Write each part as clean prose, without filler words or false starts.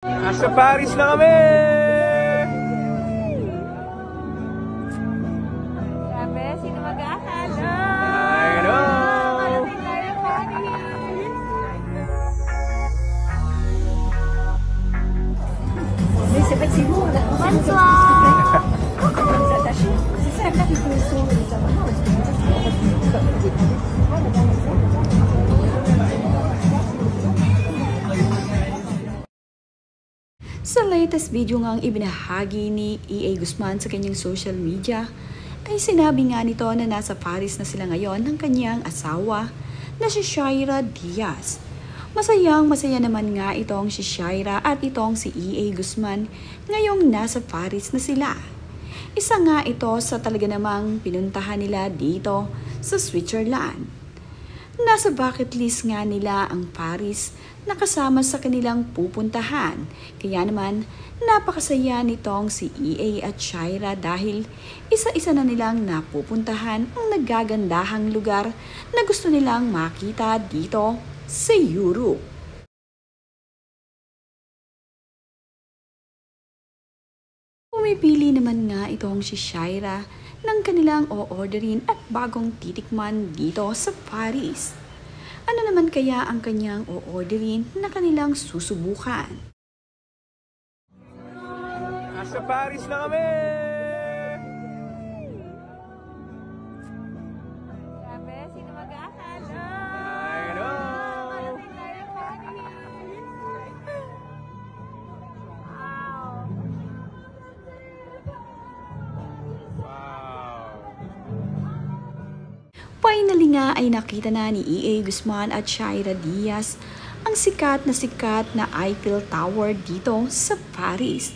Nasa Paris na kami! Grabe, sino mag-aakala? I know! Malating tayo, Paris! Bonsoir! Sa latest video nga ang ibinahagi ni E.A. Guzman sa kanyang social media, ay sinabi nga nito na nasa Paris na sila ngayon ng kanyang asawa na si Shaira Diaz. Masaya naman nga itong si Shaira at itong si E.A. Guzman ngayong nasa Paris na sila. Isa nga ito sa talaga namang pinuntahan nila dito sa Switzerland. Nasa bucket list nga nila ang Paris na kasama sa kanilang pupuntahan. Kaya naman, napakasaya nitong si E.A. at Shaira dahil isa-isa na nilang napupuntahan ang nagagandahang lugar na gusto nilang makita dito sa Europe. Pumipili naman nga itong si Shaira ng kanilang o-orderin at bagong titikman dito sa Paris. Ano naman kaya ang kanyang o-orderin na kanilang susubukan? Nasa Paris na kami! Grabe, sino mag-aakala? I know! Malating tayo, Paris! Wow! Wow! Finally nga ay nakita na ni E.A. Guzman at Shaira Diaz ang sikat na Eiffel Tower dito sa Paris.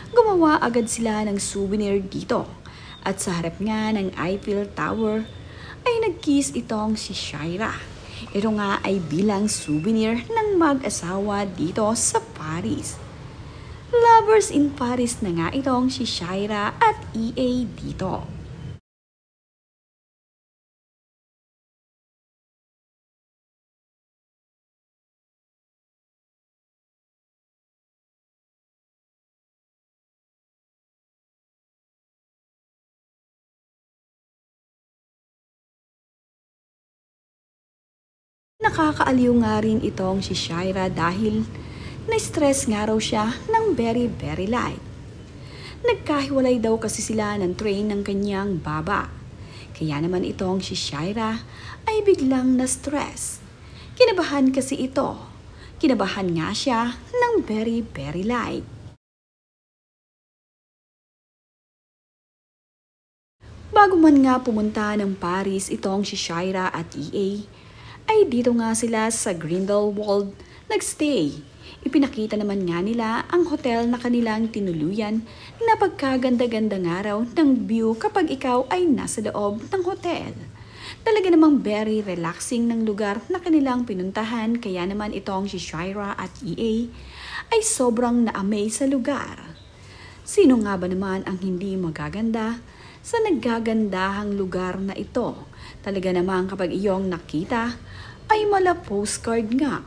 Gumawa agad sila ng souvenir dito at sa harap nga ng Eiffel Tower ay nag-kiss itong si Shaira. Ito nga ay bilang souvenir ng mag-asawa dito sa Paris. Lovers in Paris na nga itong si Shaira at E.A. dito. Nakakaaliw nga rin itong si Shaira dahil na-stress nga raw siya ng very light. Nagkahiwalay daw kasi sila ng train ng kanyang baba. Kaya naman itong si Shaira ay biglang na-stress. Kinabahan kasi ito. Kinabahan nga siya ng very light. Bago man nga pumunta ng Paris itong si Shaira at E.A., ay dito nga sila sa Grindelwald nagstay. Ipinakita naman nga nila ang hotel na kanilang tinuluyan na pagkaganda-ganda nga raw ng view kapag ikaw ay nasa loob ng hotel. Talaga namang very relaxing ng lugar na kanilang pinuntahan kaya naman itong si Shaira at E.A. ay sobrang na-amaze sa lugar. Sino nga ba naman ang hindi magaganda sa naggagandahang lugar na ito? Talaga namang kapag iyong nakita, ay mala postcard nga.